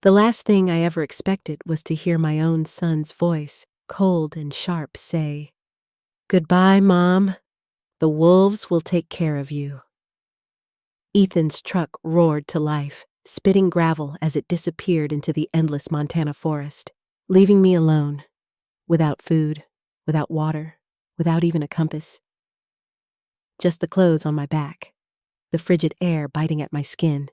The last thing I ever expected was to hear my own son's voice, cold and sharp, say, "Goodbye, Mom. The wolves will take care of you." Ethan's truck roared to life, spitting gravel as it disappeared into the endless Montana forest, leaving me alone, without food, without water, without even a compass. Just the clothes on my back, the frigid air biting at my skin,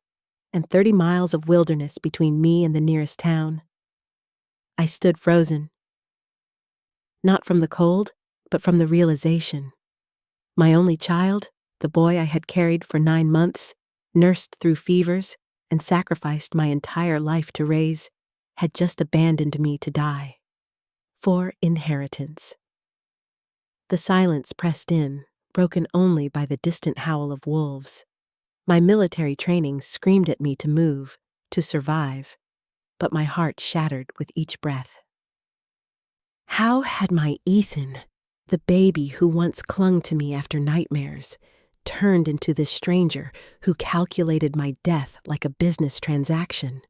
and 30 miles of wilderness between me and the nearest town. I stood frozen. Not from the cold, but from the realization. My only child, the boy I had carried for 9 months, nursed through fevers, and sacrificed my entire life to raise, had just abandoned me to die. For inheritance. The silence pressed in, broken only by the distant howl of wolves. My military training screamed at me to move, to survive, but my heart shattered with each breath. How had my Ethan, the baby who once clung to me after nightmares, turned into this stranger who calculated my death like a business transaction?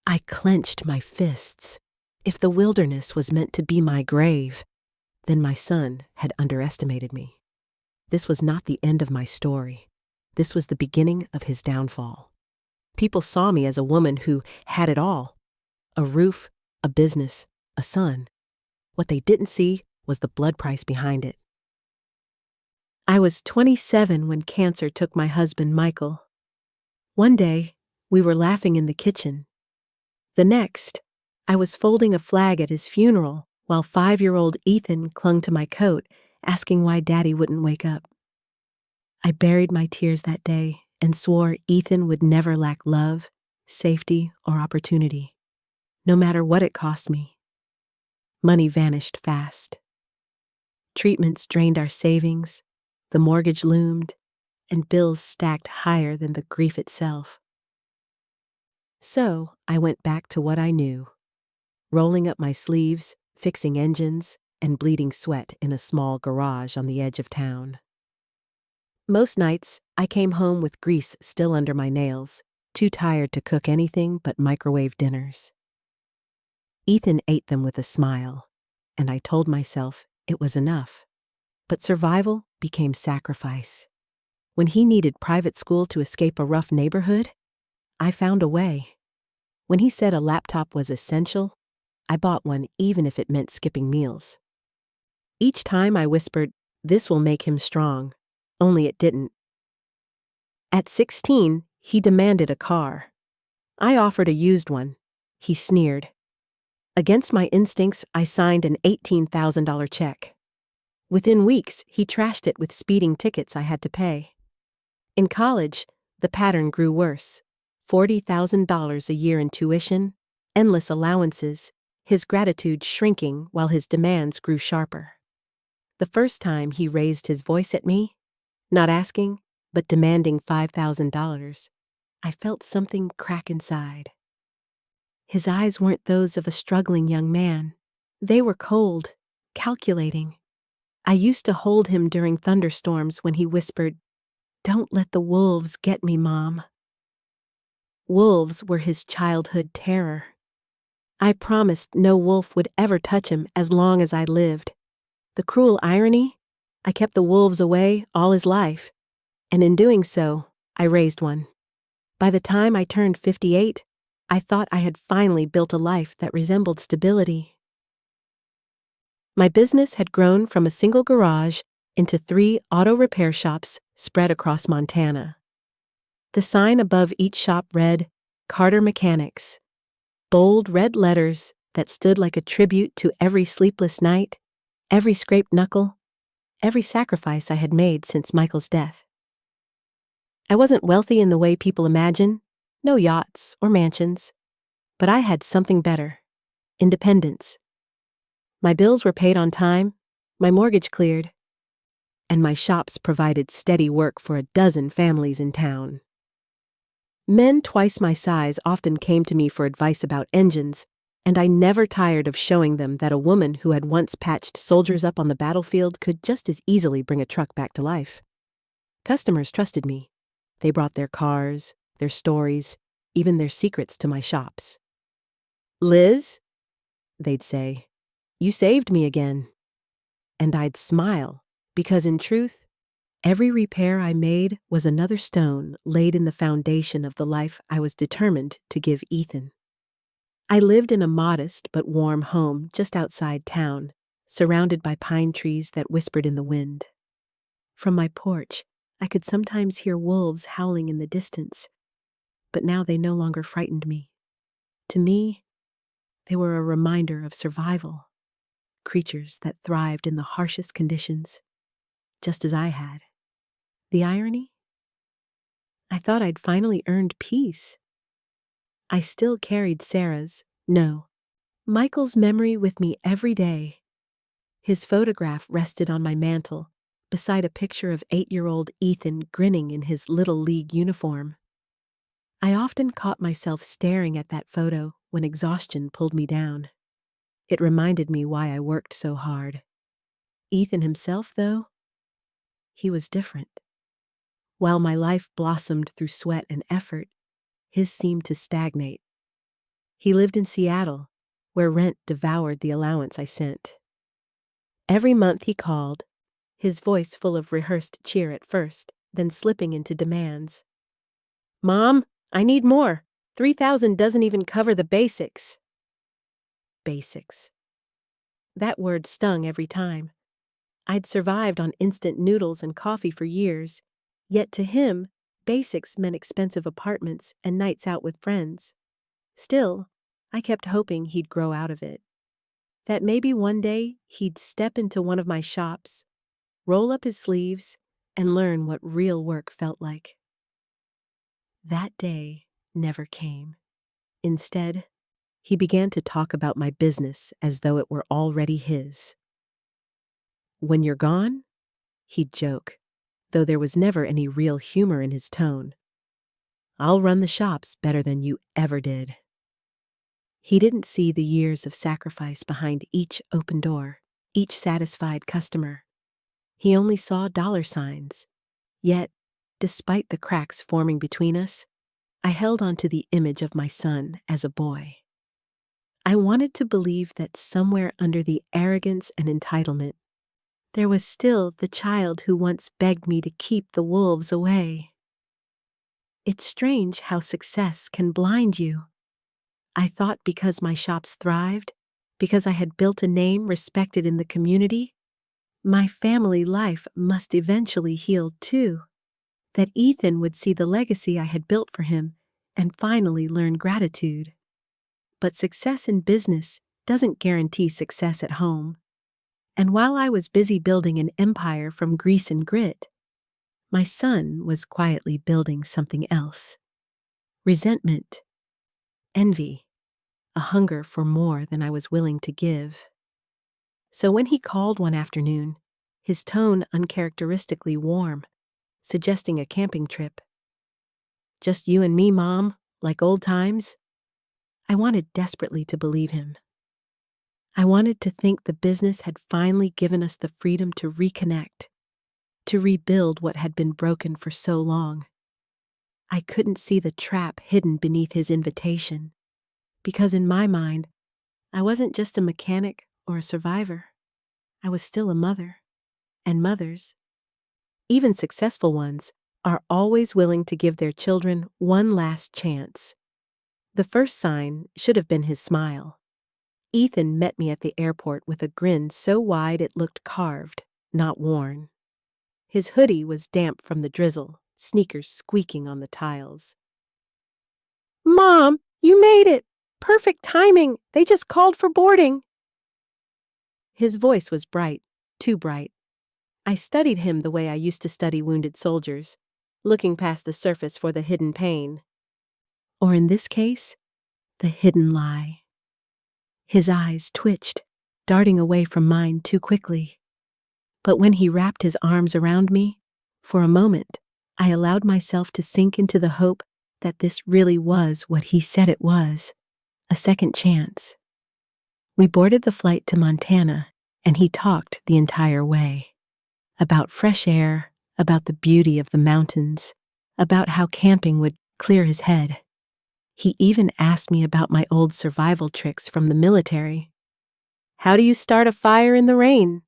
I clenched my fists. If the wilderness was meant to be my grave, then my son had underestimated me. This was not the end of my story. This was the beginning of his downfall. People saw me as a woman who had it all: a roof, a business, a son. What they didn't see was the blood price behind it. I was 27 when cancer took my husband, Michael. One day, we were laughing in the kitchen. The next, I was folding a flag at his funeral while 5-year-old Ethan clung to my coat, asking why Daddy wouldn't wake up. I buried my tears that day and swore Ethan would never lack love, safety, or opportunity, no matter what it cost me. Money vanished fast. Treatments drained our savings, the mortgage loomed, and bills stacked higher than the grief itself. So I went back to what I knew, rolling up my sleeves, fixing engines, and bleeding sweat in a small garage on the edge of town. Most nights, I came home with grease still under my nails, too tired to cook anything but microwave dinners. Ethan ate them with a smile, and I told myself it was enough. But survival became sacrifice. When he needed private school to escape a rough neighborhood, I found a way. When he said a laptop was essential, I bought one even if it meant skipping meals. Each time I whispered, "This will make him strong," only it didn't. At 16, he demanded a car. I offered a used one. He sneered. Against my instincts, I signed an $18,000 check. Within weeks, he trashed it with speeding tickets I had to pay. In college, the pattern grew worse. $40,000 a year in tuition, endless allowances, his gratitude shrinking while his demands grew sharper. The first time he raised his voice at me, not asking, but demanding $5,000, I felt something crack inside. His eyes weren't those of a struggling young man. They were cold, calculating. I used to hold him during thunderstorms when he whispered, "Don't let the wolves get me, Mom." Wolves were his childhood terror. I promised no wolf would ever touch him as long as I lived. The cruel irony? I kept the wolves away all his life, and in doing so, I raised one. By the time I turned 58, I thought I had finally built a life that resembled stability. My business had grown from a single garage into 3 auto repair shops spread across Montana. The sign above each shop read, "Carter Mechanics," bold red letters that stood like a tribute to every sleepless night, every scraped knuckle, every sacrifice I had made since Michael's death. I wasn't wealthy in the way people imagine, no yachts or mansions, but I had something better: independence. My bills were paid on time, my mortgage cleared, and my shops provided steady work for a dozen families in town. Men twice my size often came to me for advice about engines, and I never tired of showing them that a woman who had once patched soldiers up on the battlefield could just as easily bring a truck back to life. Customers trusted me. They brought their cars, their stories, even their secrets to my shops. "Liz," they'd say, "you saved me again." And I'd smile, because in truth, every repair I made was another stone laid in the foundation of the life I was determined to give Ethan. I lived in a modest but warm home just outside town, surrounded by pine trees that whispered in the wind. From my porch, I could sometimes hear wolves howling in the distance, but now they no longer frightened me. To me, they were a reminder of survival, creatures that thrived in the harshest conditions, just as I had. The irony? I thought I'd finally earned peace. I still carried Sarah's, no, Michael's memory with me every day. His photograph rested on my mantel, beside a picture of 8-year-old Ethan grinning in his Little League uniform. I often caught myself staring at that photo when exhaustion pulled me down. It reminded me why I worked so hard. Ethan himself, though, he was different. While my life blossomed through sweat and effort, his seemed to stagnate. He lived in Seattle, where rent devoured the allowance I sent. Every month he called, his voice full of rehearsed cheer at first, then slipping into demands. "Mom, I need more. 3,000 doesn't even cover the basics." Basics. That word stung every time. I'd survived on instant noodles and coffee for years, yet to him, basics meant expensive apartments and nights out with friends. Still, I kept hoping he'd grow out of it. That maybe one day he'd step into one of my shops, roll up his sleeves, and learn what real work felt like. That day never came. Instead, he began to talk about my business as though it were already his. "When you're gone," he'd joke, though there was never any real humor in his tone, "I'll run the shops better than you ever did." He didn't see the years of sacrifice behind each open door, each satisfied customer. He only saw dollar signs. Yet, despite the cracks forming between us, I held on to the image of my son as a boy. I wanted to believe that somewhere under the arrogance and entitlement, there was still the child who once begged me to keep the wolves away. It's strange how success can blind you. I thought because my shops thrived, because I had built a name respected in the community, my family life must eventually heal too. That Ethan would see the legacy I had built for him and finally learn gratitude. But success in business doesn't guarantee success at home. And while I was busy building an empire from grease and grit, my son was quietly building something else. Resentment, envy, a hunger for more than I was willing to give. So when he called one afternoon, his tone uncharacteristically warm, suggesting a camping trip. "Just you and me, Mom, like old times?" I wanted desperately to believe him. I wanted to think the business had finally given us the freedom to reconnect, to rebuild what had been broken for so long. I couldn't see the trap hidden beneath his invitation, because in my mind, I wasn't just a mechanic or a survivor. I was still a mother, and mothers, even successful ones, are always willing to give their children one last chance. The first sign should have been his smile. Ethan met me at the airport with a grin so wide it looked carved, not worn. His hoodie was damp from the drizzle, sneakers squeaking on the tiles. "Mom, you made it! Perfect timing! They just called for boarding!" His voice was bright, too bright. I studied him the way I used to study wounded soldiers, looking past the surface for the hidden pain. Or in this case, the hidden lie. His eyes twitched, darting away from mine too quickly. But when he wrapped his arms around me, for a moment, I allowed myself to sink into the hope that this really was what he said it was, a second chance. We boarded the flight to Montana, and he talked the entire way. About fresh air, about the beauty of the mountains, about how camping would clear his head. He even asked me about my old survival tricks from the military. How do you start a fire in the rain?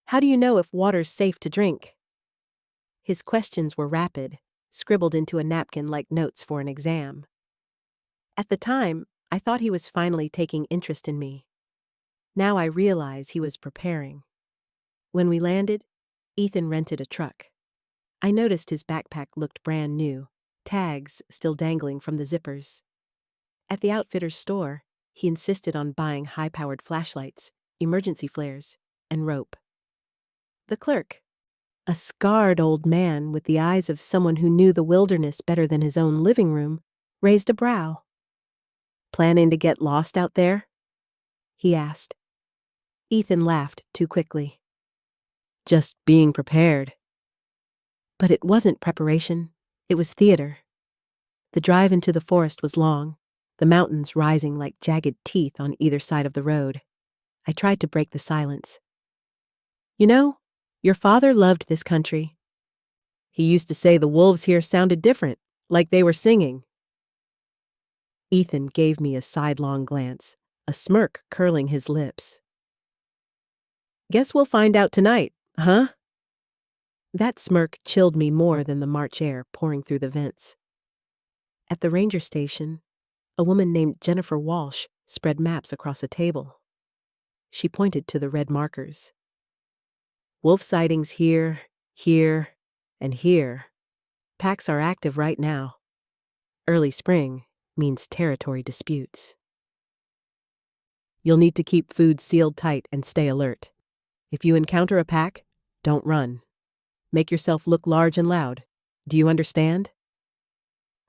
How do you know if water's safe to drink? His questions were rapid, scribbled into a napkin like notes for an exam. At the time, I thought he was finally taking interest in me. Now I realize he was preparing. When we landed, Ethan rented a truck. I noticed his backpack looked brand new, tags still dangling from the zippers. At the outfitter's store, he insisted on buying high-powered flashlights, emergency flares, and rope. The clerk, a scarred old man with the eyes of someone who knew the wilderness better than his own living room, raised a brow. "Planning to get lost out there?" he asked. Ethan laughed too quickly. "Just being prepared." But it wasn't preparation, it was theater. The drive into the forest was long, the mountains rising like jagged teeth on either side of the road. I tried to break the silence. "You know, your father loved this country. He used to say the wolves here sounded different, like they were singing." Ethan gave me a sidelong glance, a smirk curling his lips. "Guess we'll find out tonight, huh?" That smirk chilled me more than the March air pouring through the vents. At the ranger station, a woman named Jennifer Walsh spread maps across a table. She pointed to the red markers. "Wolf sightings here, here, and here. Packs are active right now. Early spring means territory disputes. You'll need to keep food sealed tight and stay alert. If you encounter a pack, don't run. Make yourself look large and loud. Do you understand?"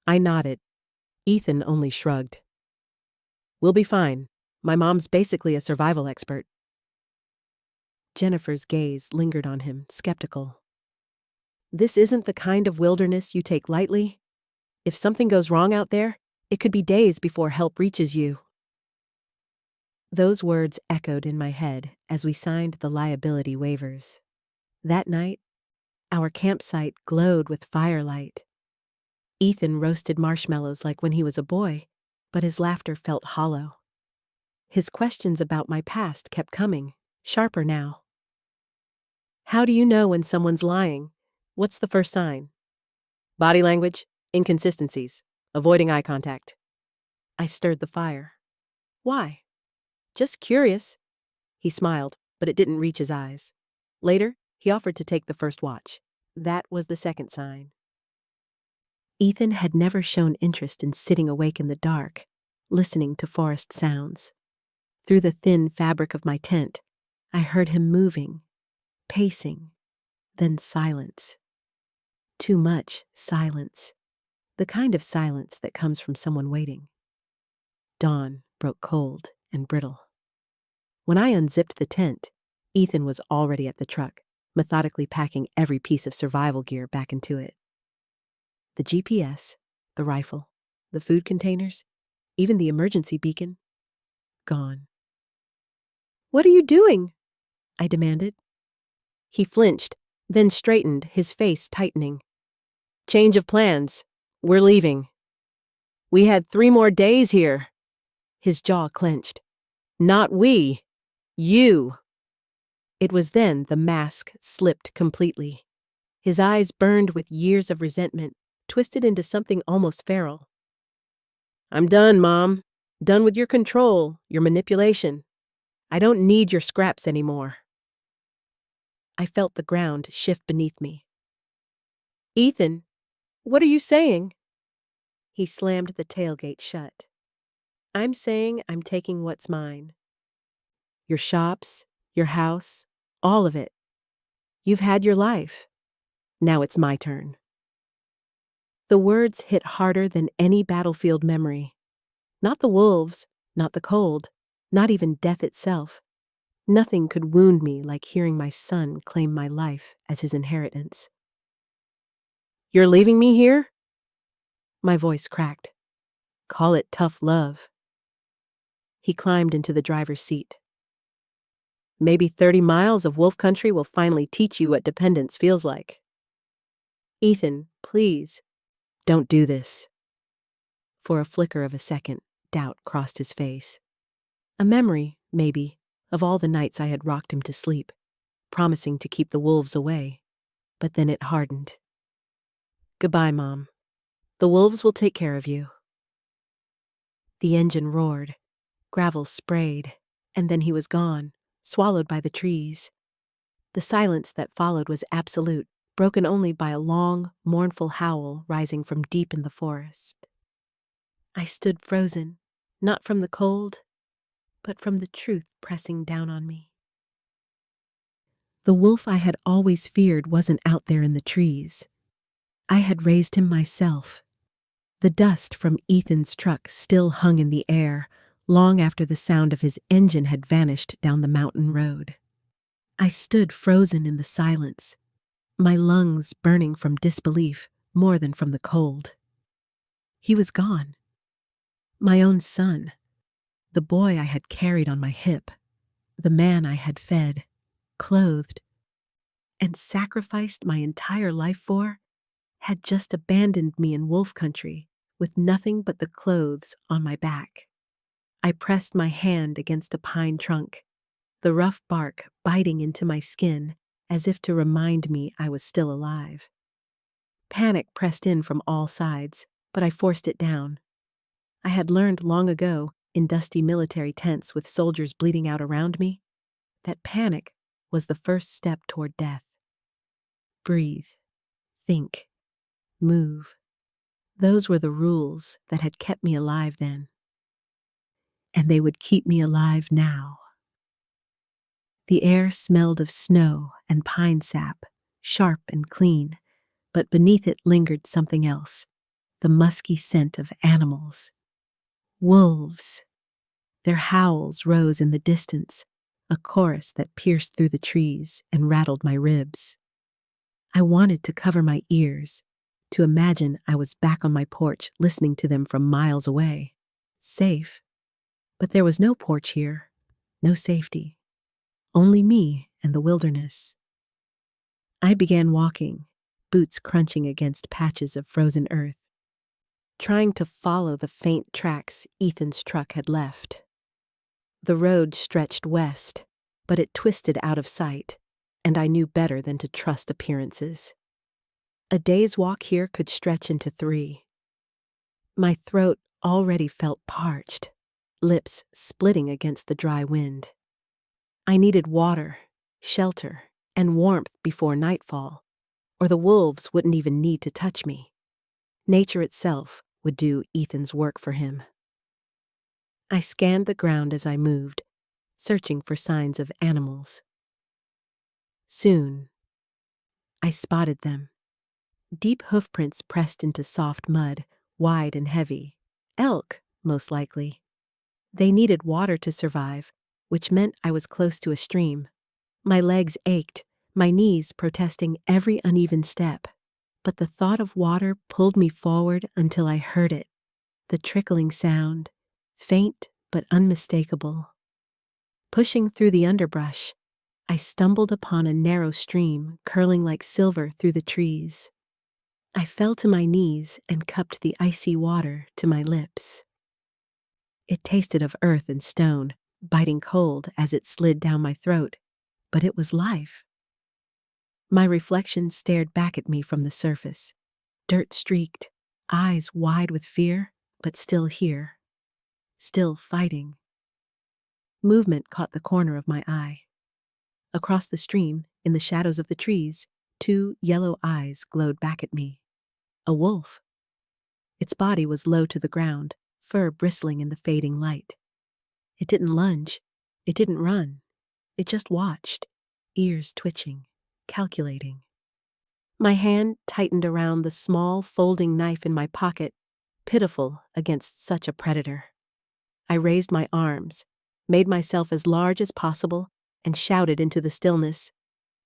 I nodded. Ethan only shrugged. "We'll be fine. My mom's basically a survival expert." Jennifer's gaze lingered on him, skeptical. "This isn't the kind of wilderness you take lightly. If something goes wrong out there, it could be days before help reaches you." Those words echoed in my head as we signed the liability waivers. That night, our campsite glowed with firelight. Ethan roasted marshmallows like when he was a boy, but his laughter felt hollow. His questions about my past kept coming, sharper now. "How do you know when someone's lying? What's the first sign?" "Body language, inconsistencies, avoiding eye contact." I stirred the fire. "Why?" "Just curious." He smiled, but it didn't reach his eyes. Later, he offered to take the first watch. That was the second sign. Ethan had never shown interest in sitting awake in the dark, listening to forest sounds. Through the thin fabric of my tent, I heard him moving, pacing, then silence. Too much silence. The kind of silence that comes from someone waiting. Dawn broke cold and brittle. When I unzipped the tent, Ethan was already at the truck, methodically packing every piece of survival gear back into it. The GPS, the rifle, the food containers, even the emergency beacon, gone. "What are you doing?" I demanded. He flinched, then straightened, his face tightening. "Change of plans. We're leaving. We had 3 more days here." His jaw clenched. "Not we. You." It was then the mask slipped completely. His eyes burned with years of resentment, twisted into something almost feral. "I'm done, Mom. Done with your control, your manipulation. I don't need your scraps anymore." I felt the ground shift beneath me. "Ethan, what are you saying?" He slammed the tailgate shut. "I'm saying I'm taking what's mine. Your shops, your house, all of it. You've had your life. Now it's my turn." The words hit harder than any battlefield memory. Not the wolves, not the cold, not even death itself. Nothing could wound me like hearing my son claim my life as his inheritance. "You're leaving me here?" My voice cracked. "Call it tough love." He climbed into the driver's seat. "Maybe 30 miles of wolf country will finally teach you what dependence feels like." "Ethan, please, don't do this." For a flicker of a second, doubt crossed his face. A memory, maybe, of all the nights I had rocked him to sleep, promising to keep the wolves away. But then it hardened. "Goodbye, Mom. The wolves will take care of you." The engine roared, gravel sprayed, and then he was gone, swallowed by the trees. The silence that followed was absolute, broken only by a long, mournful howl rising from deep in the forest. I stood frozen, not from the cold, but from the truth pressing down on me. The wolf I had always feared wasn't out there in the trees. I had raised him myself. The dust from Ethan's truck still hung in the air, long after the sound of his engine had vanished down the mountain road. I stood frozen in the silence, my lungs burning from disbelief more than from the cold. He was gone. My own son, the boy I had carried on my hip, the man I had fed, clothed, and sacrificed my entire life for, had just abandoned me in wolf country with nothing but the clothes on my back. I pressed my hand against a pine trunk, the rough bark biting into my skin as if to remind me I was still alive. Panic pressed in from all sides, but I forced it down. I had learned long ago, in dusty military tents with soldiers bleeding out around me, that panic was the first step toward death. Breathe, think, move. Those were the rules that had kept me alive then. And they would keep me alive now. The air smelled of snow and pine sap, sharp and clean, but beneath it lingered something else, the musky scent of animals. Wolves. Their howls rose in the distance, a chorus that pierced through the trees and rattled my ribs. I wanted to cover my ears, to imagine I was back on my porch listening to them from miles away. Safe. But there was no porch here, no safety. Only me and the wilderness. I began walking, boots crunching against patches of frozen earth, trying to follow the faint tracks Ethan's truck had left. The road stretched west, but it twisted out of sight, and I knew better than to trust appearances. A day's walk here could stretch into 3. My throat already felt parched, lips splitting against the dry wind. I needed water, shelter, and warmth before nightfall, or the wolves wouldn't even need to touch me. Nature itself would do Ethan's work for him. I scanned the ground as I moved, searching for signs of animals. Soon, I spotted them. Deep hoofprints pressed into soft mud, wide and heavy. Elk, most likely. They needed water to survive, which meant I was close to a stream. My legs ached, my knees protesting every uneven step. But the thought of water pulled me forward until I heard it, the trickling sound, faint but unmistakable. Pushing through the underbrush, I stumbled upon a narrow stream curling like silver through the trees. I fell to my knees and cupped the icy water to my lips. It tasted of earth and stone, biting cold as it slid down my throat, but it was life. My reflection stared back at me from the surface, dirt-streaked, eyes wide with fear, but still here, still fighting. Movement caught the corner of my eye. Across the stream, in the shadows of the trees, 2 yellow eyes glowed back at me. A wolf. Its body was low to the ground, fur bristling in the fading light. It didn't lunge. It didn't run. It just watched, ears twitching, calculating. My hand tightened around the small folding knife in my pocket, pitiful against such a predator. I raised my arms, made myself as large as possible, and shouted into the stillness,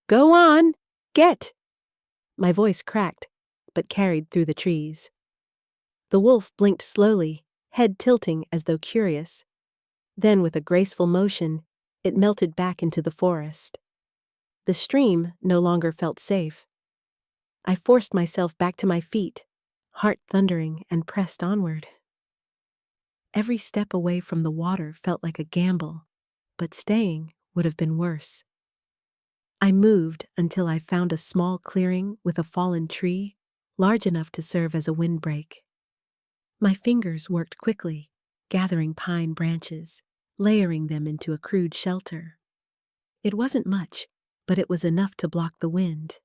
"Go on! Get!" My voice cracked, but carried through the trees. The wolf blinked slowly, head tilting as though curious. Then, with a graceful motion, it melted back into the forest. The stream no longer felt safe. I forced myself back to my feet, heart thundering, and pressed onward. Every step away from the water felt like a gamble, but staying would have been worse. I moved until I found a small clearing with a fallen tree, large enough to serve as a windbreak. My fingers worked quickly, gathering pine branches, layering them into a crude shelter. It wasn't much, but it was enough to block the wind.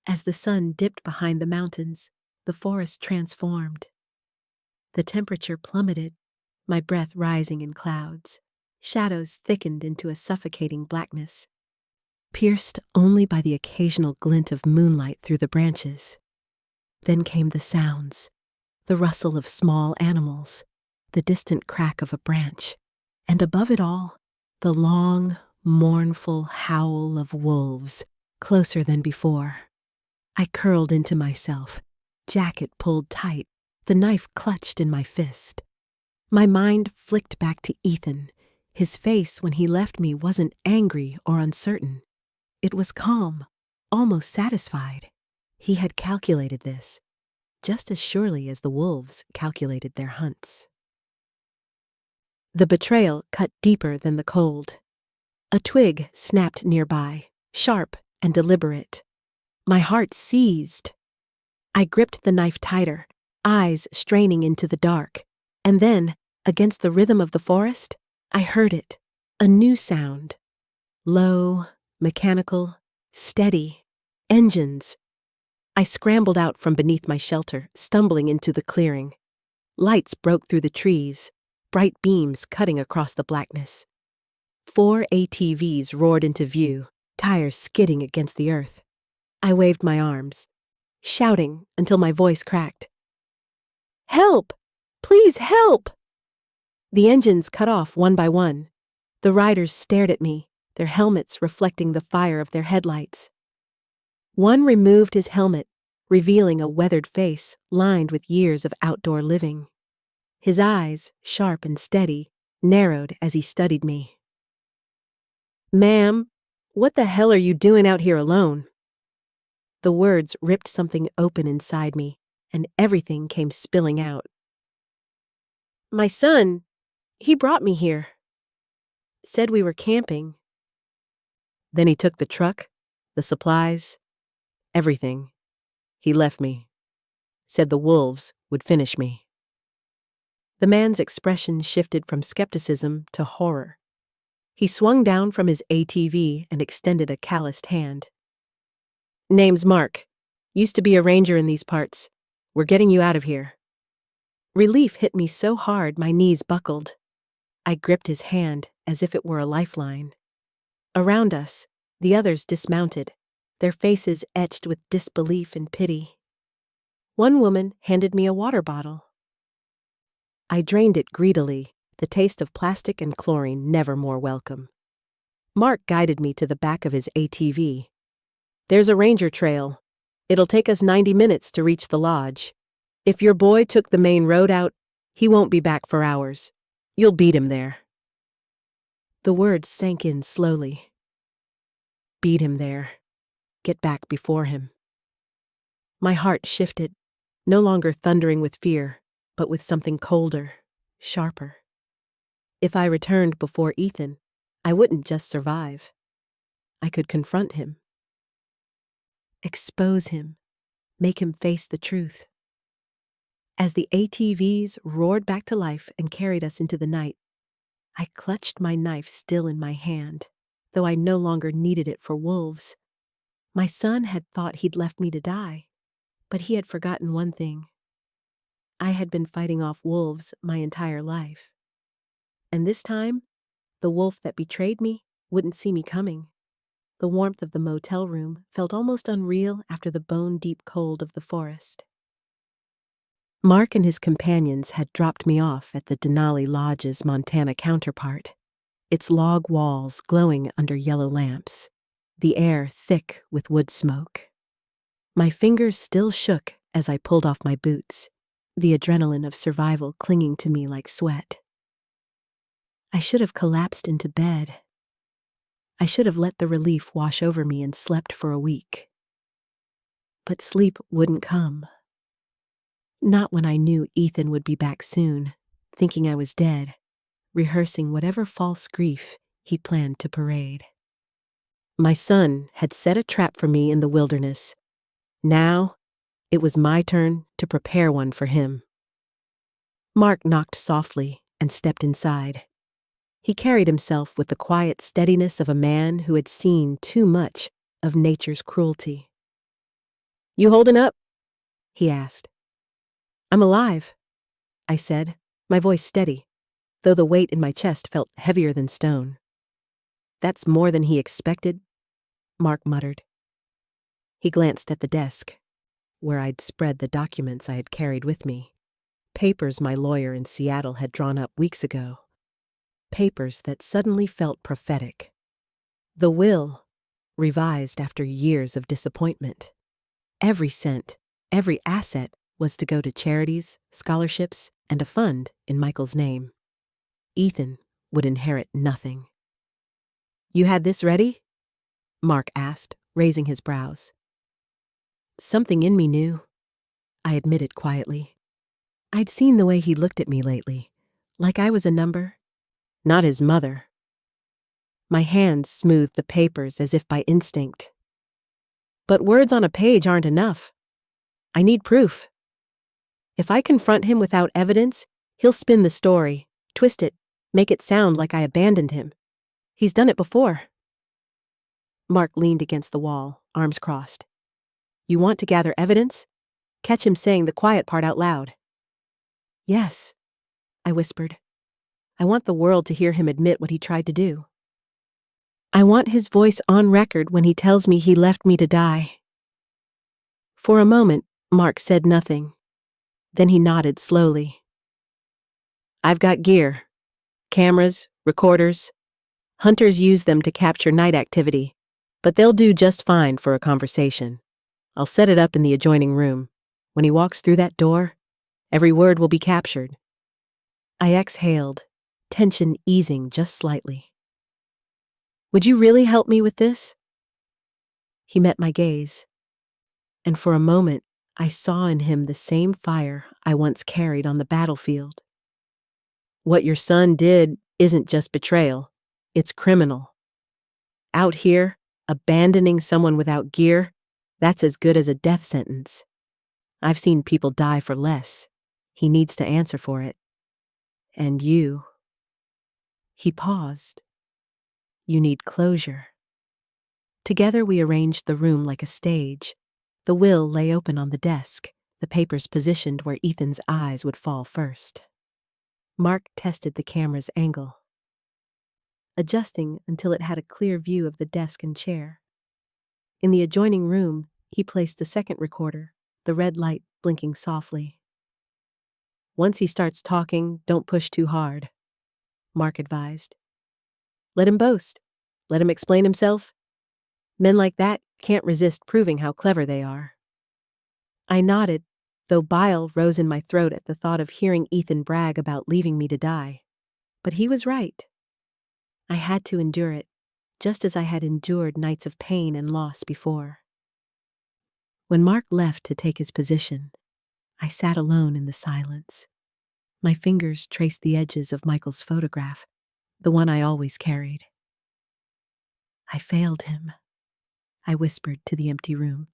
As the sun dipped behind the mountains, the forest transformed. The temperature plummeted, my breath rising in clouds. Shadows thickened into a suffocating blackness, pierced only by the occasional glint of moonlight through the branches. Then came the sounds, the rustle of small animals, the distant crack of a branch, and above it all, the long, mournful howl of wolves, closer than before. I curled into myself, jacket pulled tight, the knife clutched in my fist. My mind flicked back to Ethan. His face when he left me wasn't angry or uncertain. It was calm, almost satisfied. He had calculated this, just as surely as the wolves calculated their hunts. The betrayal cut deeper than the cold. A twig snapped nearby, sharp and deliberate. My heart seized. I gripped the knife tighter, eyes straining into the dark, and then, against the rhythm of the forest, I heard it, a new sound. Low, mechanical, steady. Engines. I scrambled out from beneath my shelter, stumbling into the clearing. Lights broke through the trees, bright beams cutting across the blackness. 4 ATVs roared into view, tires skidding against the earth. I waved my arms, shouting until my voice cracked. "Help! Please help!" The engines cut off one by one. The riders stared at me, their helmets reflecting the fire of their headlights. One removed his helmet, revealing a weathered face lined with years of outdoor living. His eyes, sharp and steady, narrowed as he studied me. "Ma'am, what the hell are you doing out here alone?" The words ripped something open inside me, and everything came spilling out. "My son, he brought me here. Said we were camping." "Then he took the truck, the supplies, everything. He left me. Said the wolves would finish me." The man's expression shifted from skepticism to horror. He swung down from his ATV and extended a calloused hand. "Name's Mark. Used to be a ranger in these parts. We're getting you out of here." Relief hit me so hard my knees buckled. I gripped his hand as if it were a lifeline. Around us, the others dismounted, their faces etched with disbelief and pity. One woman handed me a water bottle. I drained it greedily, the taste of plastic and chlorine never more welcome. Mark guided me to the back of his ATV. "There's a ranger trail. It'll take us 90 minutes to reach the lodge. If your boy took the main road out, he won't be back for hours. You'll beat him there." The words sank in slowly. Beat him there. Get back before him. My heart shifted, no longer thundering with fear, but with something colder, sharper. If I returned before Ethan, I wouldn't just survive. I could confront him. Expose him. Make him face the truth. As the ATVs roared back to life and carried us into the night, I clutched my knife still in my hand, though I no longer needed it for wolves. My son had thought he'd left me to die, but he had forgotten one thing. I had been fighting off wolves my entire life. And this time, the wolf that betrayed me wouldn't see me coming. The warmth of the motel room felt almost unreal after the bone-deep cold of the forest. Mark and his companions had dropped me off at the Denali Lodge's Montana counterpart, its log walls glowing under yellow lamps, the air thick with wood smoke. My fingers still shook as I pulled off my boots, the adrenaline of survival clinging to me like sweat. I should have collapsed into bed. I should have let the relief wash over me and slept for a week. But sleep wouldn't come. Not when I knew Ethan would be back soon, thinking I was dead, rehearsing whatever false grief he planned to parade. My son had set a trap for me in the wilderness. Now, it was my turn to prepare one for him. Mark knocked softly and stepped inside. He carried himself with the quiet steadiness of a man who had seen too much of nature's cruelty. "You holding up?" he asked. "I'm alive," I said, my voice steady, though the weight in my chest felt heavier than stone. "That's more than he expected," Mark muttered. He glanced at the desk, where I'd spread the documents I had carried with me. Papers my lawyer in Seattle had drawn up weeks ago. Papers that suddenly felt prophetic. The will, revised after years of disappointment. Every cent, every asset was to go to charities, scholarships, and a fund in Michael's name. Ethan would inherit nothing. "You had this ready?" Mark asked, raising his brows. "Something in me knew," I admitted quietly. I'd seen the way he looked at me lately, like I was a number, not his mother. My hands smoothed the papers as if by instinct. "But words on a page aren't enough. I need proof. If I confront him without evidence, he'll spin the story, twist it, make it sound like I abandoned him. He's done it before." Mark leaned against the wall, arms crossed. "You want to gather evidence? Catch him saying the quiet part out loud." "Yes," I whispered. "I want the world to hear him admit what he tried to do. I want his voice on record when he tells me he left me to die." For a moment, Mark said nothing. Then he nodded slowly. "I've got gear. Cameras, recorders. Hunters use them to capture night activity, but they'll do just fine for a conversation. I'll set it up in the adjoining room. When he walks through that door, every word will be captured." I exhaled, tension easing just slightly. "Would you really help me with this?" He met my gaze, and for a moment I saw in him the same fire I once carried on the battlefield. "What your son did isn't just betrayal, it's criminal. Out here, abandoning someone without gear, that's as good as a death sentence. I've seen people die for less. He needs to answer for it. And you..." He paused. "You need closure." Together we arranged the room like a stage. The will lay open on the desk, the papers positioned where Ethan's eyes would fall first. Mark tested the camera's angle, adjusting until it had a clear view of the desk and chair. In the adjoining room, he placed a second recorder, the red light blinking softly. "Once he starts talking, don't push too hard," Mark advised. "Let him boast. Let him explain himself. Men like that can't resist proving how clever they are." I nodded, though bile rose in my throat at the thought of hearing Ethan brag about leaving me to die. But he was right. I had to endure it, just as I had endured nights of pain and loss before. When Mark left to take his position, I sat alone in the silence. My fingers traced the edges of Michael's photograph, the one I always carried. "I failed him," I whispered to the empty room.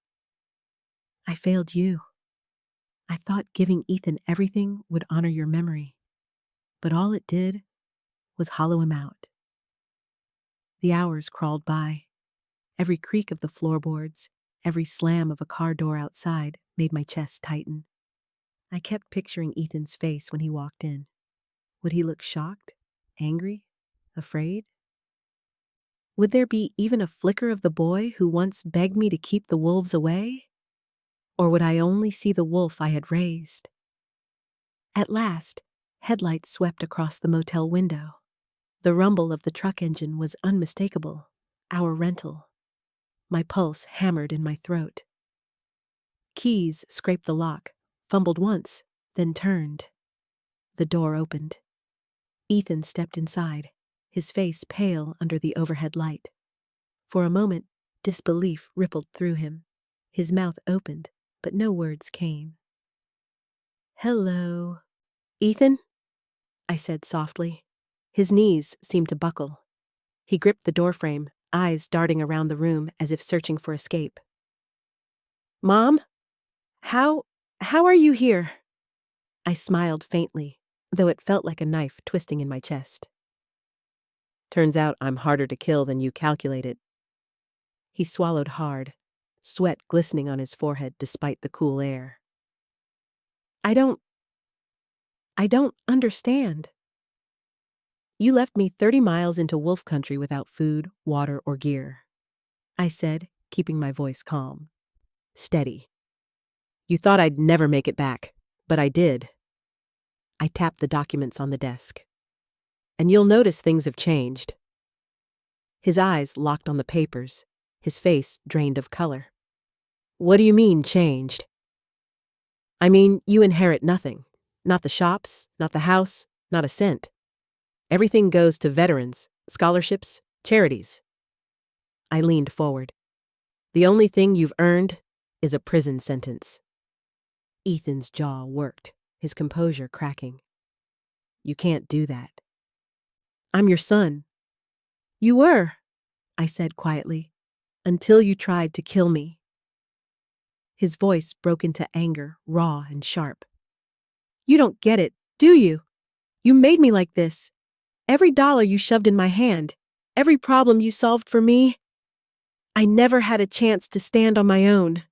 "I failed you. I thought giving Ethan everything would honor your memory, but all it did was hollow him out." The hours crawled by. Every creak of the floorboards, every slam of a car door outside made my chest tighten. I kept picturing Ethan's face when he walked in. Would he look shocked, angry, afraid? Would there be even a flicker of the boy who once begged me to keep the wolves away? Or would I only see the wolf I had raised? At last, headlights swept across the motel window. The rumble of the truck engine was unmistakable, our rental. My pulse hammered in my throat. Keys scraped the lock, fumbled once, then turned. The door opened. Ethan stepped inside, his face pale under the overhead light. For a moment, disbelief rippled through him. His mouth opened, but no words came. "Hello." "Ethan?" I said softly. His knees seemed to buckle. He gripped the doorframe, eyes darting around the room as if searching for escape. Mom? How are you here? I smiled faintly, though it felt like a knife twisting in my chest. Turns out I'm harder to kill than you calculated. He swallowed hard, sweat glistening on his forehead despite the cool air. I don't understand. You left me 30 miles into wolf country without food, water, or gear, I said, keeping my voice calm. Steady. You thought I'd never make it back, but I did. I tapped the documents on the desk. And you'll notice things have changed. His eyes locked on the papers, his face drained of color. What do you mean, changed? I mean, you inherit nothing. Not the shops, not the house, not a cent. Everything goes to veterans, scholarships, charities. I leaned forward. The only thing you've earned is a prison sentence. Ethan's jaw worked, his composure cracking. You can't do that. I'm your son. You were, I said quietly, until you tried to kill me. His voice broke into anger, raw and sharp. You don't get it, do you? You made me like this. Every dollar you shoved in my hand, every problem you solved for me, I never had a chance to stand on my own.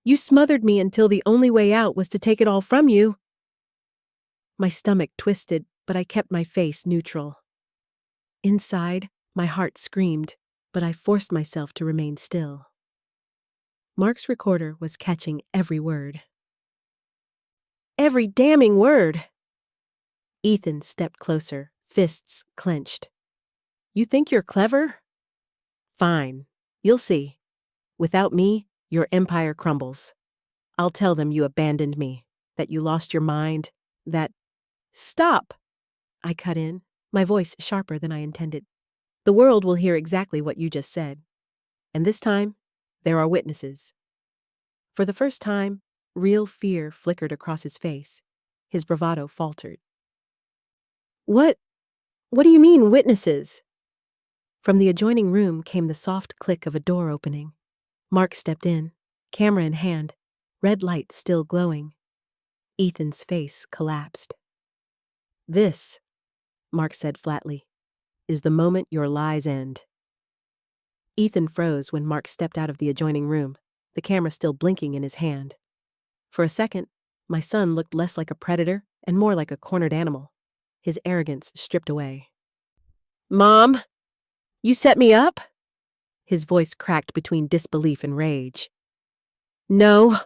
You smothered me until the only way out was to take it all from you. My stomach twisted, but I kept my face neutral. Inside, my heart screamed, but I forced myself to remain still. Mark's recorder was catching every word. Every damning word! Ethan stepped closer, fists clenched. You think you're clever? Fine. You'll see. Without me, your empire crumbles. I'll tell them you abandoned me, that you lost your mind, that— Stop! I cut in, my voice sharper than I intended. The world will hear exactly what you just said. And this time, there are witnesses. For the first time, real fear flickered across his face. His bravado faltered. What do you mean, witnesses? From the adjoining room came the soft click of a door opening. Mark stepped in, camera in hand, red light still glowing. Ethan's face collapsed. This, Mark said flatly, is the moment your lies end. Ethan froze when Mark stepped out of the adjoining room, the camera still blinking in his hand. For a second, my son looked less like a predator and more like a cornered animal, his arrogance stripped away. Mom, you set me up? His voice cracked between disbelief and rage. No,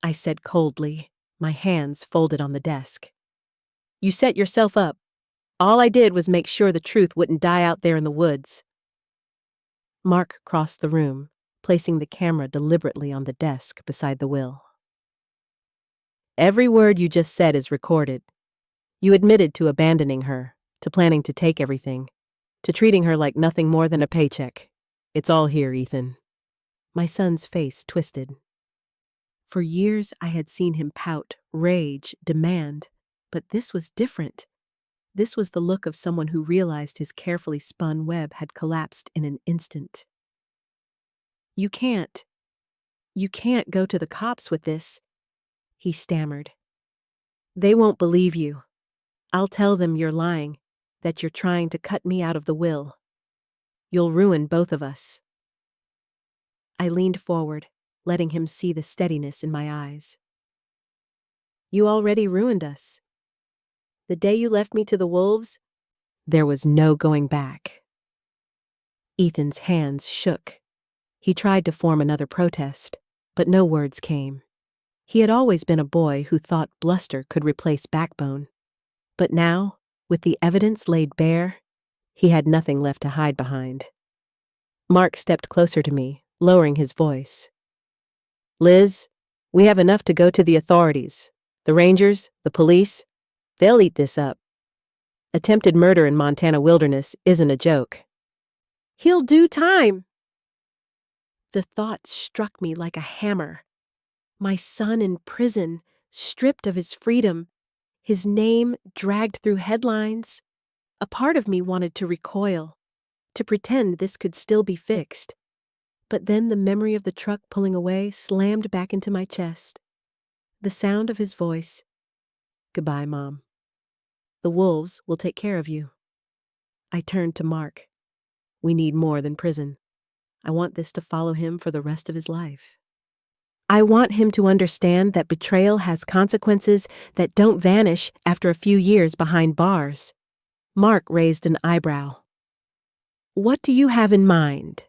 I said coldly, my hands folded on the desk. You set yourself up. All I did was make sure the truth wouldn't die out there in the woods. Mark crossed the room, placing the camera deliberately on the desk beside the will. Every word you just said is recorded. You admitted to abandoning her, to planning to take everything, to treating her like nothing more than a paycheck. It's all here, Ethan. My son's face twisted. For years I had seen him pout, rage, demand, but this was different. This was the look of someone who realized his carefully spun web had collapsed in an instant. You can't go to the cops with this, he stammered. They won't believe you. I'll tell them you're lying, that you're trying to cut me out of the will. You'll ruin both of us. I leaned forward, letting him see the steadiness in my eyes. You already ruined us. The day you left me to the wolves, there was no going back. Ethan's hands shook. He tried to form another protest, but no words came. He had always been a boy who thought bluster could replace backbone. But now, with the evidence laid bare, he had nothing left to hide behind. Mark stepped closer to me, lowering his voice. Liz, we have enough to go to the authorities. The Rangers, the police, they'll eat this up. Attempted murder in Montana wilderness isn't a joke. He'll do time. The thought struck me like a hammer. My son in prison, stripped of his freedom, His name dragged through headlines. A part of me wanted to recoil, to pretend this could still be fixed. But then the memory of the truck pulling away slammed back into my chest. The sound of his voice. "Goodbye, Mom. The wolves will take care of you." I turned to Mark. We need more than prison. I want this to follow him for the rest of his life. I want him to understand that betrayal has consequences that don't vanish after a few years behind bars. Mark raised an eyebrow. "What do you have in mind?"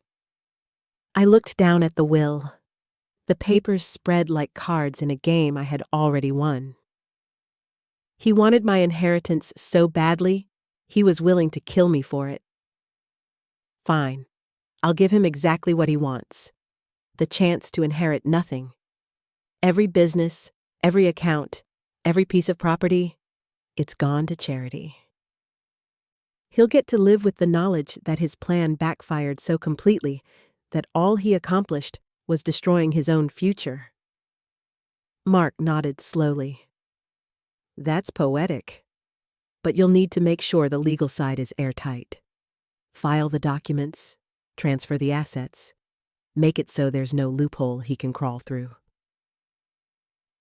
I looked down at the will. The papers spread like cards in a game I had already won. He wanted my inheritance so badly, he was willing to kill me for it. Fine. I'll give him exactly what he wants. The chance to inherit nothing. Every business, every account, every piece of property, it's gone to charity. He'll get to live with the knowledge that his plan backfired so completely that all he accomplished was destroying his own future. Mark nodded slowly. That's poetic. But you'll need to make sure the legal side is airtight. File the documents, transfer the assets, make it so there's no loophole he can crawl through.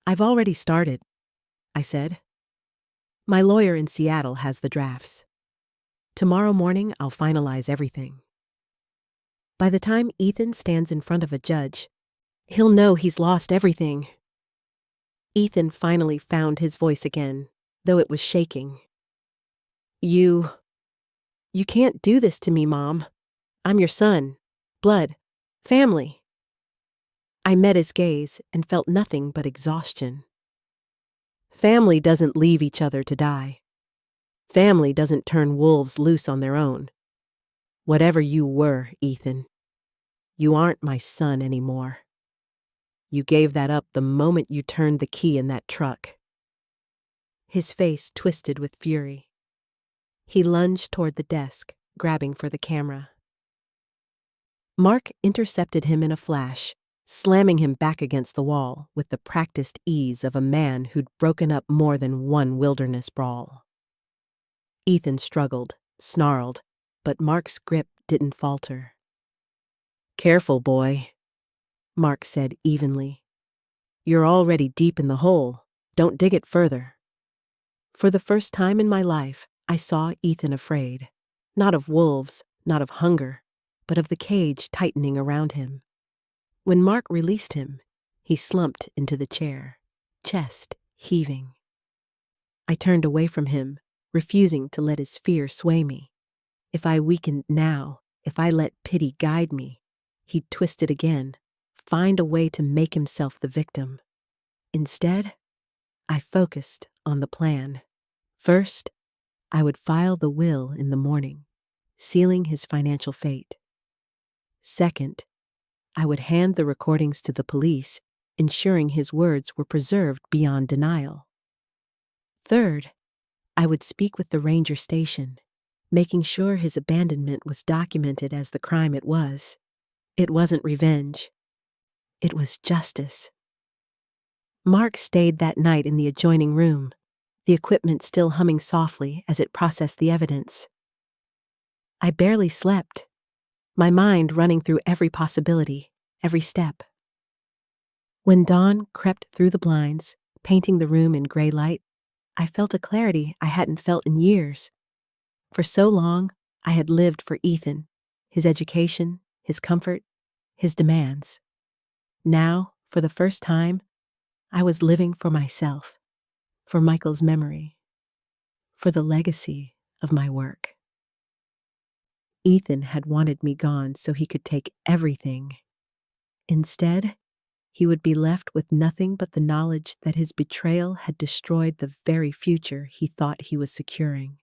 I've already started, I said. My lawyer in Seattle has the drafts. Tomorrow morning, I'll finalize everything. By the time Ethan stands in front of a judge, he'll know he's lost everything. Ethan finally found his voice again, though it was shaking. You can't do this to me, Mom. I'm your son, blood, family. I met his gaze and felt nothing but exhaustion. Family doesn't leave each other to die. Family doesn't turn wolves loose on their own. Whatever you were, Ethan, you aren't my son anymore. You gave that up the moment you turned the key in that truck. His face twisted with fury. He lunged toward the desk, grabbing for the camera. Mark intercepted him in a flash, slamming him back against the wall with the practiced ease of a man who'd broken up more than one wilderness brawl. Ethan struggled, snarled, but Mark's grip didn't falter. "Careful, boy," Mark said evenly. "You're already deep in the hole. Don't dig it further." For the first time in my life, I saw Ethan afraid, not of wolves, not of hunger, but of the cage tightening around him. When Mark released him, he slumped into the chair, chest heaving. I turned away from him, refusing to let his fear sway me. If I weakened now, if I let pity guide me, he'd twist it again, find a way to make himself the victim. Instead, I focused on the plan. First, I would file the will in the morning, sealing his financial fate. Second, I would hand the recordings to the police, ensuring his words were preserved beyond denial. Third, I would speak with the ranger station, making sure his abandonment was documented as the crime it was. It wasn't revenge. It was justice. Mark stayed that night in the adjoining room, the equipment still humming softly as it processed the evidence. I barely slept, my mind running through every possibility, every step. When dawn crept through the blinds, painting the room in gray light, I felt a clarity I hadn't felt in years. For so long, I had lived for Ethan, his education, his comfort, his demands. Now, for the first time, I was living for myself, for Michael's memory, for the legacy of my work. Ethan had wanted me gone so he could take everything. Instead, he would be left with nothing but the knowledge that his betrayal had destroyed the very future he thought he was securing.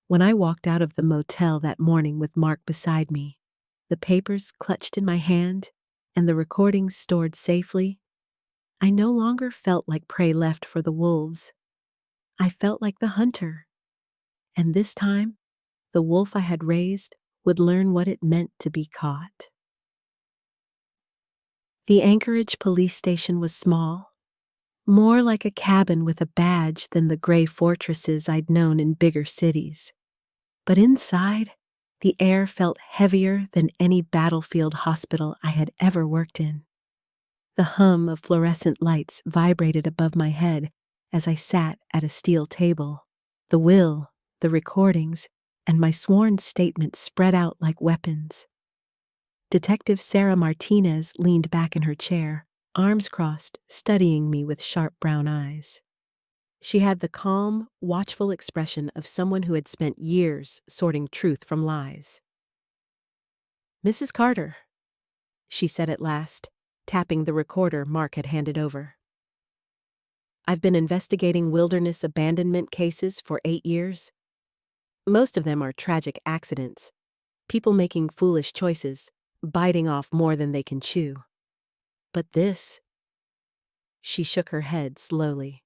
When I walked out of the motel that morning with Mark beside me, the papers clutched in my hand and the recordings stored safely, I no longer felt like prey left for the wolves. I felt like the hunter. And this time, the wolf I had raised would learn what it meant to be caught. The Anchorage police station was small, more like a cabin with a badge than the gray fortresses I'd known in bigger cities. But inside, the air felt heavier than any battlefield hospital I had ever worked in. The hum of fluorescent lights vibrated above my head as I sat at a steel table. The will, the recordings, and my sworn statement spread out like weapons. Detective Sarah Martinez leaned back in her chair, arms crossed, studying me with sharp brown eyes. She had the calm, watchful expression of someone who had spent years sorting truth from lies. "Mrs. Carter," she said at last, tapping the recorder Mark had handed over. "I've been investigating wilderness abandonment cases for 8 years. Most of them are tragic accidents, people making foolish choices, biting off more than they can chew. But this," she shook her head slowly,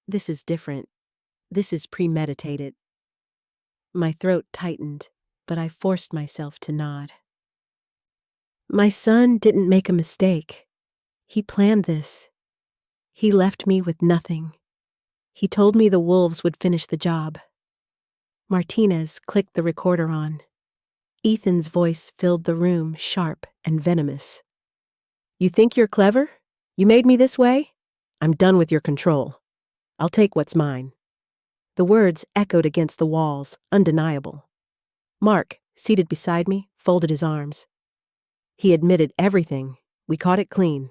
"this is different. This is premeditated." My throat tightened, but I forced myself to nod. "My son didn't make a mistake. He planned this. He left me with nothing. He told me the wolves would finish the job." Martinez clicked the recorder on. Ethan's voice filled the room, sharp and venomous. "You think you're clever? You made me this way? I'm done with your control. I'll take what's mine." The words echoed against the walls, undeniable. Mark, seated beside me, folded his arms. "He admitted everything. We caught it clean.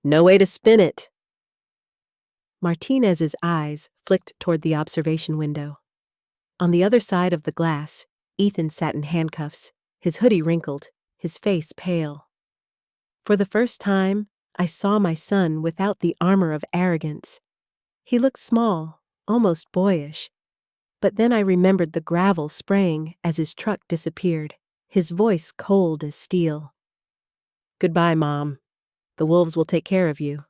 No way to spin it." Martinez's eyes flicked toward the observation window. On the other side of the glass, Ethan sat in handcuffs, his hoodie wrinkled, his face pale. For the first time, I saw my son without the armor of arrogance. He looked small, almost boyish. But then I remembered the gravel spraying as his truck disappeared, his voice cold as steel. "Goodbye, Mom. The wolves will take care of you."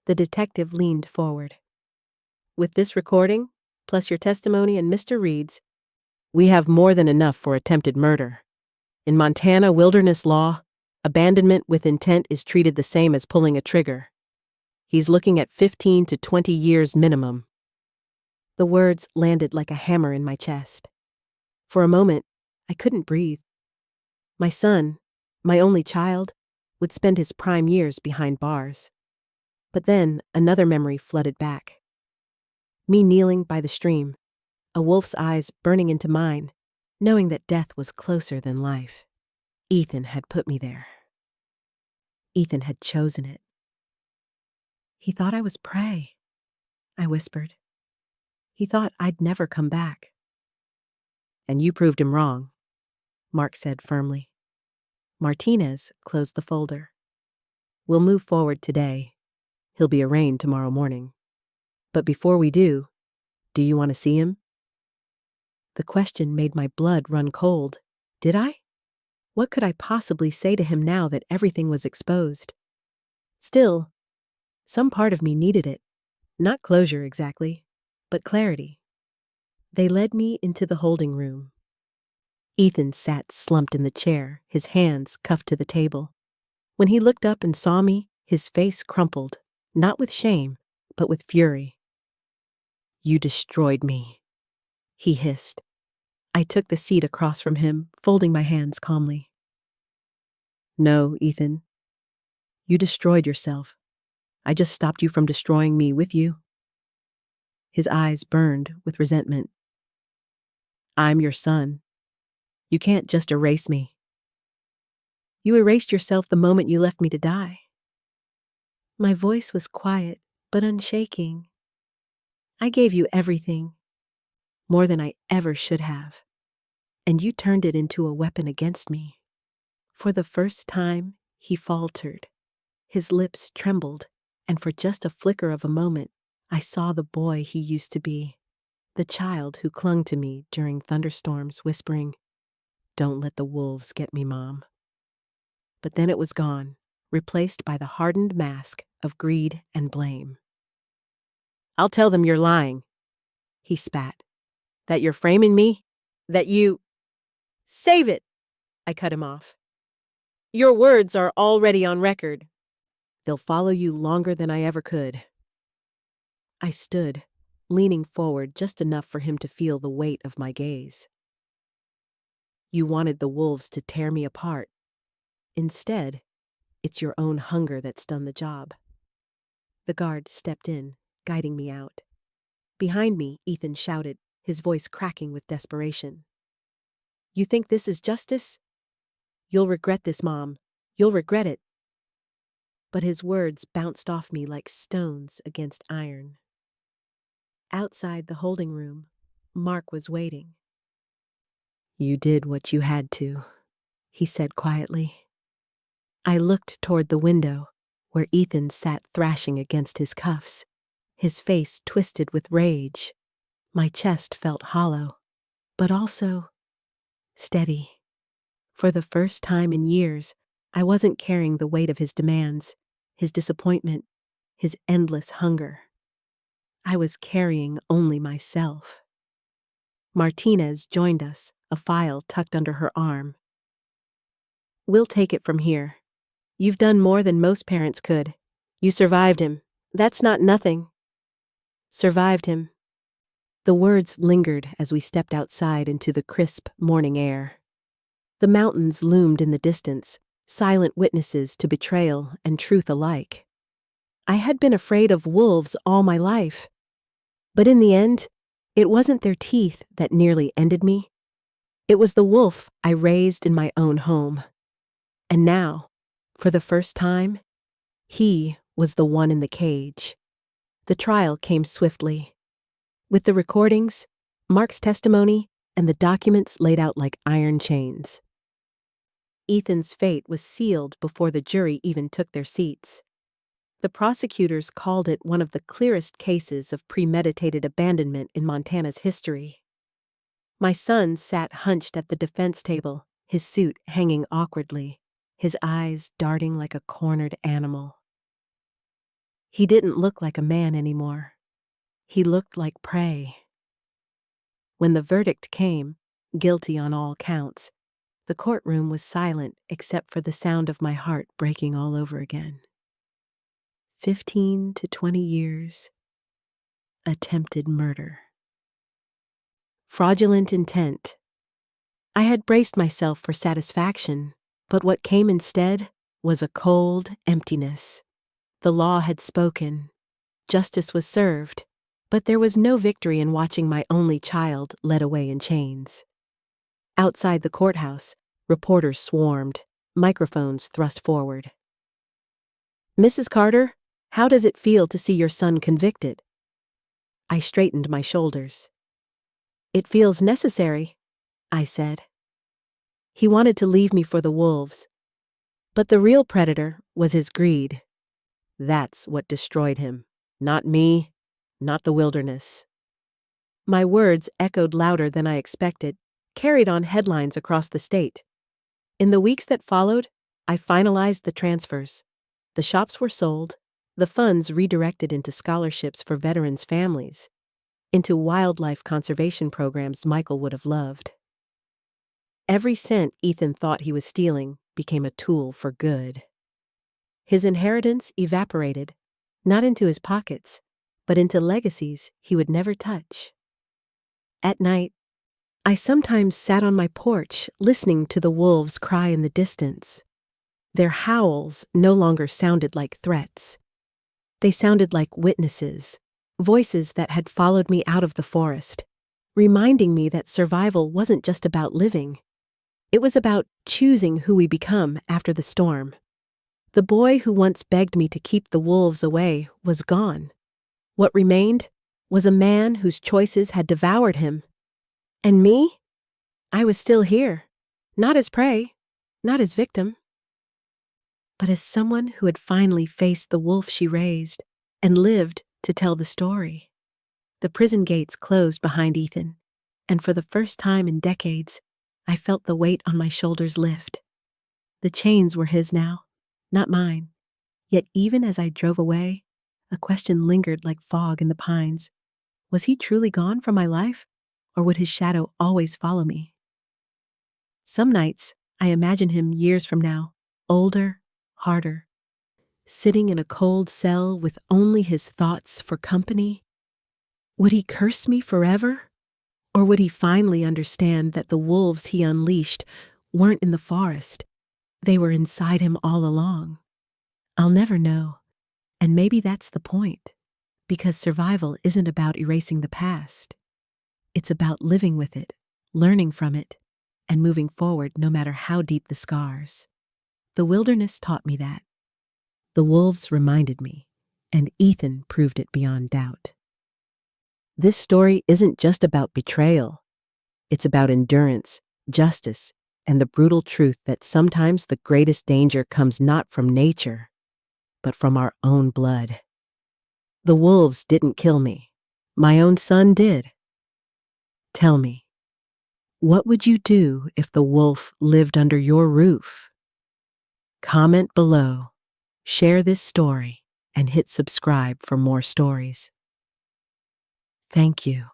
The detective leaned forward. "With this recording, plus your testimony and Mr. Reed's, we have more than enough for attempted murder. In Montana wilderness law, abandonment with intent is treated the same as pulling a trigger. He's looking at 15 to 20 years minimum." The words landed like a hammer in my chest. For a moment, I couldn't breathe. My son, my only child, would spend his prime years behind bars. But then another memory flooded back. Me kneeling by the stream, a wolf's eyes burning into mine, knowing that death was closer than life. Ethan had put me there. Ethan had chosen it. "He thought I was prey," I whispered. "He thought I'd never come back." "And you proved him wrong," Mark said firmly. Martinez closed the folder. "We'll move forward today. He'll be arraigned tomorrow morning. But before we do you want to see him?" The question made my blood run cold. Did I? What could I possibly say to him now that everything was exposed? Still, some part of me needed it. Not closure exactly, but clarity. They led me into the holding room. Ethan sat slumped in the chair, his hands cuffed to the table. When he looked up and saw me, his face crumpled, not with shame, but with fury. "You destroyed me," he hissed. I took the seat across from him, folding my hands calmly. "No, Ethan. You destroyed yourself. I just stopped you from destroying me with you." His eyes burned with resentment. "I'm your son. You can't just erase me. You erased yourself the moment you left me to die." My voice was quiet, but unshaking. "I gave you everything, more than I ever should have, and you turned it into a weapon against me." For the first time, he faltered. His lips trembled, and for just a flicker of a moment, I saw the boy he used to be, the child who clung to me during thunderstorms, whispering, "Don't let the wolves get me, Mom." But then it was gone, replaced by the hardened mask of greed and blame. "I'll tell them you're lying," he spat. "That you're framing me, that you—" "Save it!" I cut him off. "Your words are already on record. They'll follow you longer than I ever could." I stood, leaning forward just enough for him to feel the weight of my gaze. "You wanted the wolves to tear me apart. Instead, it's your own hunger that's done the job." The guard stepped in, guiding me out. Behind me, Ethan shouted, his voice cracking with desperation. "You think this is justice? You'll regret this, Mom. You'll regret it." But his words bounced off me like stones against iron. Outside the holding room, Mark was waiting. "You did what you had to," he said quietly. I looked toward the window, where Ethan sat thrashing against his cuffs, his face twisted with rage. My chest felt hollow, but also steady. For the first time in years, I wasn't carrying the weight of his demands, his disappointment, his endless hunger. I was carrying only myself. Martinez joined us, a file tucked under her arm. "We'll take it from here. You've done more than most parents could. You survived him. That's not nothing." Survived him. The words lingered as we stepped outside into the crisp morning air. The mountains loomed in the distance, silent witnesses to betrayal and truth alike. I had been afraid of wolves all my life. But in the end, it wasn't their teeth that nearly ended me. It was the wolf I raised in my own home. And now, for the first time, he was the one in the cage. The trial came swiftly. With the recordings, Mark's testimony, and the documents laid out like iron chains. Ethan's fate was sealed before the jury even took their seats. The prosecutors called it one of the clearest cases of premeditated abandonment in Montana's history. My son sat hunched at the defense table, his suit hanging awkwardly, his eyes darting like a cornered animal. He didn't look like a man anymore. He looked like prey. When the verdict came, guilty on all counts, the courtroom was silent except for the sound of my heart breaking all over again. 15 to 20 years. Attempted murder. Fraudulent intent. I had braced myself for satisfaction, but what came instead was a cold emptiness. The law had spoken. Justice was served, but there was no victory in watching my only child led away in chains. Outside the courthouse, reporters swarmed, microphones thrust forward. "Mrs. Carter, how does it feel to see your son convicted?" I straightened my shoulders. "It feels necessary," I said. He wanted to leave me for the wolves. But the real predator was his greed. That's what destroyed him. Not me, not the wilderness. My words echoed louder than I expected, carried on headlines across the state. In the weeks that followed, I finalized the transfers. The shops were sold, the funds redirected into scholarships for veterans' families, into wildlife conservation programs Michael would have loved. Every cent Ethan thought he was stealing became a tool for good. His inheritance evaporated, not into his pockets, but into legacies he would never touch. At night, I sometimes sat on my porch listening to the wolves cry in the distance. Their howls no longer sounded like threats. They sounded like witnesses, voices that had followed me out of the forest, reminding me that survival wasn't just about living. It was about choosing who we become after the storm. The boy who once begged me to keep the wolves away was gone. What remained was a man whose choices had devoured him. And me? I was still here, not as prey, not as victim, but as someone who had finally faced the wolf she raised and lived to tell the story. The prison gates closed behind Ethan, and for the first time in decades, I felt the weight on my shoulders lift. The chains were his now, not mine. Yet even as I drove away, a question lingered like fog in the pines. Was he truly gone from my life, or would his shadow always follow me? Some nights, I imagine him years from now, older, harder, sitting in a cold cell with only his thoughts for company? Would he curse me forever? Or would he finally understand that the wolves he unleashed weren't in the forest? They were inside him all along. I'll never know. And maybe that's the point. Because survival isn't about erasing the past. It's about living with it, learning from it, and moving forward no matter how deep the scars. The wilderness taught me that. The wolves reminded me, and Ethan proved it beyond doubt. This story isn't just about betrayal. It's about endurance, justice, and the brutal truth that sometimes the greatest danger comes not from nature, but from our own blood. The wolves didn't kill me. My own son did. Tell me, what would you do if the wolf lived under your roof? Comment below, share this story, and hit subscribe for more stories. Thank you.